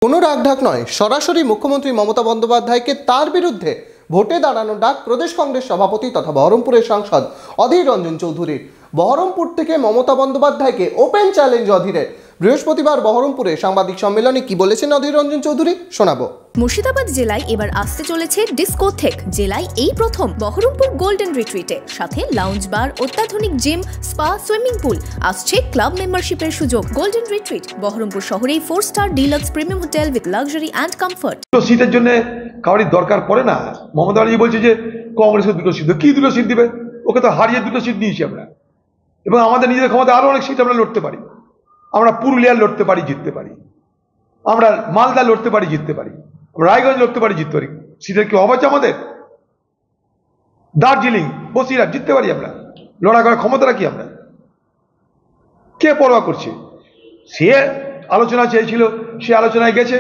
কোনো রাগঢাক নয়, সরাসরি মুখ্যমন্ত্রী মমতা বন্দ্যোপাধ্যায়কে তার বিরুদ্ধে ভোটে দাঁড়ানোর ডাক প্রদেশ কংগ্রেস সভাপতি তথা বহরমপুরের সাংসদ অধীর রঞ্জন চৌধুরীর। বহরমপুর থেকে মমতা বন্দ্যোপাধ্যায়কে ওপেন চ্যালেঞ্জ অধীরের। বৃহস্পতিবার বহরমপুরে সাংবাদিক সম্মেলনে কি বলেছেন অধীর রঞ্জন চৌধুরী শোনাবো। মুর্শিদাবাদ জেলায় এবার আসতে চলেছে ডিস্কোথেক। জেলায় এই প্রথম বহরমপুর গোল্ডেন রিট্রিটে, সাথে লাউঞ্জ বার, অত্যাধুনিক জিম, স্পা, সুইমিং পুল। আসছে ক্লাব মেম্বারশিপের সুযোগ। গোল্ডেন রিট্রিট বহরমপুর শহরেই 4 star deluxe premium hotel with luxury and comfort. সিটের জন্য কাউরির দরকার পড়ে না। মমতা ব্যানার্জি বলছে যে কংগ্রেসের 2টো সিট, কি 2টো সিট দিবে? ওকে তো হারিয়ে 2টো সিট নিয়েছি আমরা, এবং আমাদের নিজেদের ক্ষমতা আরো অনেক সিট আমরা লড়তে পারি। আমরা পুরুলিয়ার লড়তে পারি, জিততে পারি। আমরা মালদা লড়তে পারি, জিততে পারি। আমরা রায়গঞ্জ লড়তে পারি, জিততে পারি। সিটের কি অভাব আছে আমাদের? দার্জিলিং, বসিরহাট জিততে পারি আমরা। লড়াই করার ক্ষমতা রাখি আমরা। কে পরোয়া করছে? সে আলোচনা চেয়েছিল, সে আলোচনায় গেছে,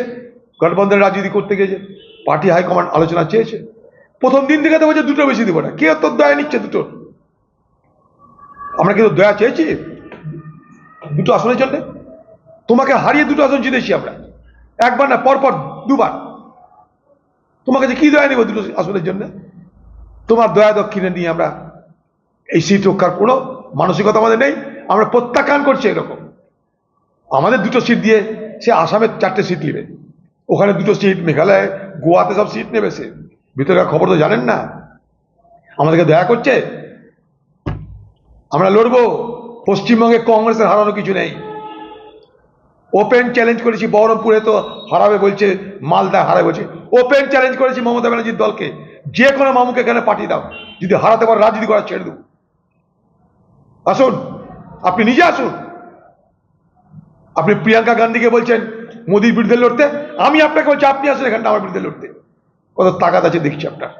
গঠবন্ধনের রাজনীতি করতে গেছে। পার্টি হাইকমান্ড আলোচনা চেয়েছে, প্রথম দিন থেকে তো বলছে 2টো বেশি দেবো না। কে তোর দয়া নিচ্ছে 2টো? আমরা কিন্তু দয়া চেয়েছি 2টো আসনের জন্য। তোমাকে হারিয়ে 2টো আসন জিতেছি আমরা, একবার না, পরপর 2বার। তোমাকে যে কি দয়া নেব 2টো আসনের জন্য? তোমার দয়া দক্ষিণে নিয়ে আমরা এই সিট রক্ষার কোনো মানসিকতা আমাদের নেই। আমরা প্রত্যাখ্যান করছি এরকম। আমাদের 2টো সিট দিয়ে সে আসামের 4টে সিট নেবে, ওখানে 2টো সিট, মেঘালয়, গোয়াতে সব সিট নেবে। সে ভিতরকার খবর তো জানেন না। আমাদেরকে দয়া করছে। আমরা লড়বো। পশ্চিমবঙ্গে কংগ্রেসের হারানো কিছু নেই। ওপেন চ্যালেঞ্জ করেছি। বহরমপুরে তো হারাবে বলছে, মালদা হারাবে বলছে। ওপেন চ্যালেঞ্জ করেছি মমতা ব্যানার্জির দলকে, যে কোনো মামুকে এখানে পাঠিয়ে দাও, যদি হারাতে পারো রাজনীতি করা ছেড়ে দেবো। আসুন, আপনি নিজে আসুন। আপনি প্রিয়াঙ্কা গান্ধীকে বলছেন মোদির বিরুদ্ধে লড়তে, আমি আপনাকে বলছি আপনি আসুন এখানটা আমার বিরুদ্ধে লড়তে। কত তাকাত আছে দেখছি আপনার।